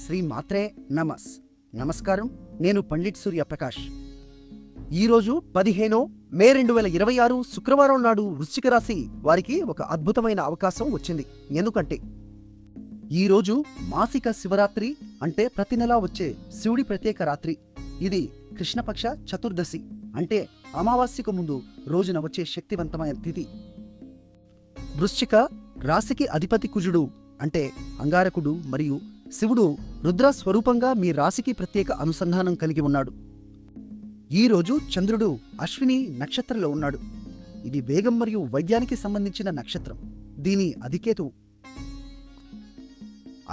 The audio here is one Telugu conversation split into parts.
శ్రీ మాత్రే నమస్కారం. నేను పండిట్ సూర్యప్రకాష్. ఈరోజు 15 మే 2026 శుక్రవారం నాడు వృశ్చిక రాశి వారికి ఒక అద్భుతమైన అవకాశం వచ్చింది. ఎందుకంటే ఈరోజు మాసిక శివరాత్రి, అంటే ప్రతి నెలా వచ్చే శివుడి ప్రత్యేక రాత్రి. ఇది కృష్ణపక్ష చతుర్దశి, అంటే అమావాస్యకు ముందు రోజున వచ్చే శక్తివంతమైన తిథి. వృశ్చిక రాశికి అధిపతి కుజుడు, అంటే అంగారకుడు, మరియు శివుడు రుద్ర స్వరూపంగా మీ రాశికి ప్రత్యేక అనుసంధానం కలిగి ఉన్నాడు. ఈరోజు చంద్రుడు అశ్విని నక్షత్రంలో ఉన్నాడు. ఇది వేగం మరియు వైద్యానికి సంబంధించిన నక్షత్రం. దీని అధికేతువు.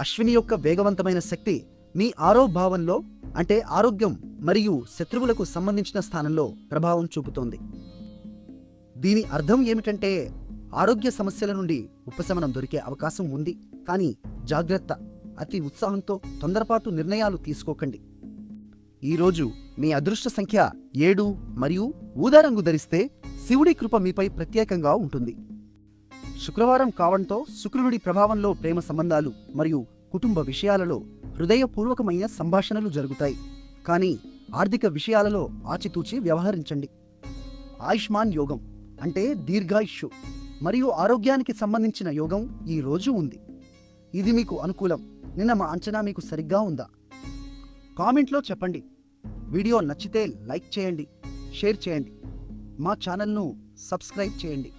అశ్విని యొక్క వేగవంతమైన శక్తి మీ భావంలో, అంటే ఆరోగ్యం మరియు శత్రువులకు సంబంధించిన స్థానంలో ప్రభావం చూపుతోంది. దీని అర్థం ఏమిటంటే ఆరోగ్య సమస్యల నుండి ఉపశమనం దొరికే అవకాశం ఉంది. కానీ జాగ్రత్త, అతి ఉత్సాహంతో తొందరపాటు నిర్ణయాలు తీసుకోకండి. ఈరోజు మీ అదృష్ట సంఖ్య 7 మరియు ఊదా రంగు ధరిస్తే శివుడి కృప మీపై ప్రత్యేకంగా ఉంటుంది. శుక్రవారం కావడంతో శుక్రుడి ప్రభావంలో ప్రేమ సంబంధాలు మరియు కుటుంబ విషయాలలో హృదయపూర్వకమైన సంభాషణలు జరుగుతాయి. కానీ ఆర్థిక విషయాలలో ఆచితూచి వ్యవహరించండి. ఆయుష్మాన్ యోగం, అంటే దీర్ఘాయుష్యు మరియు ఆరోగ్యానికి సంబంధించిన యోగం ఈ రోజు ఉంది. ఇది మీకు అనుకూలం. నిన్న మా అంచనా మీకు సరిగ్గా ఉందా? కామెంట్లో చెప్పండి. వీడియో నచ్చితే లైక్ చేయండి, షేర్ చేయండి, మా ఛానల్ను సబ్స్క్రైబ్ చేయండి.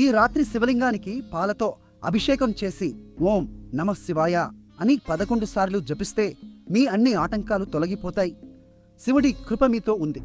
ఈ రాత్రి శివలింగానికి పాలతో అభిషేకం చేసి ఓం నమః శివాయ అని 11 సార్లు జపిస్తే మీ అన్ని ఆటంకాలు తొలగిపోతాయి. శివుడి కృప మీతో ఉంది.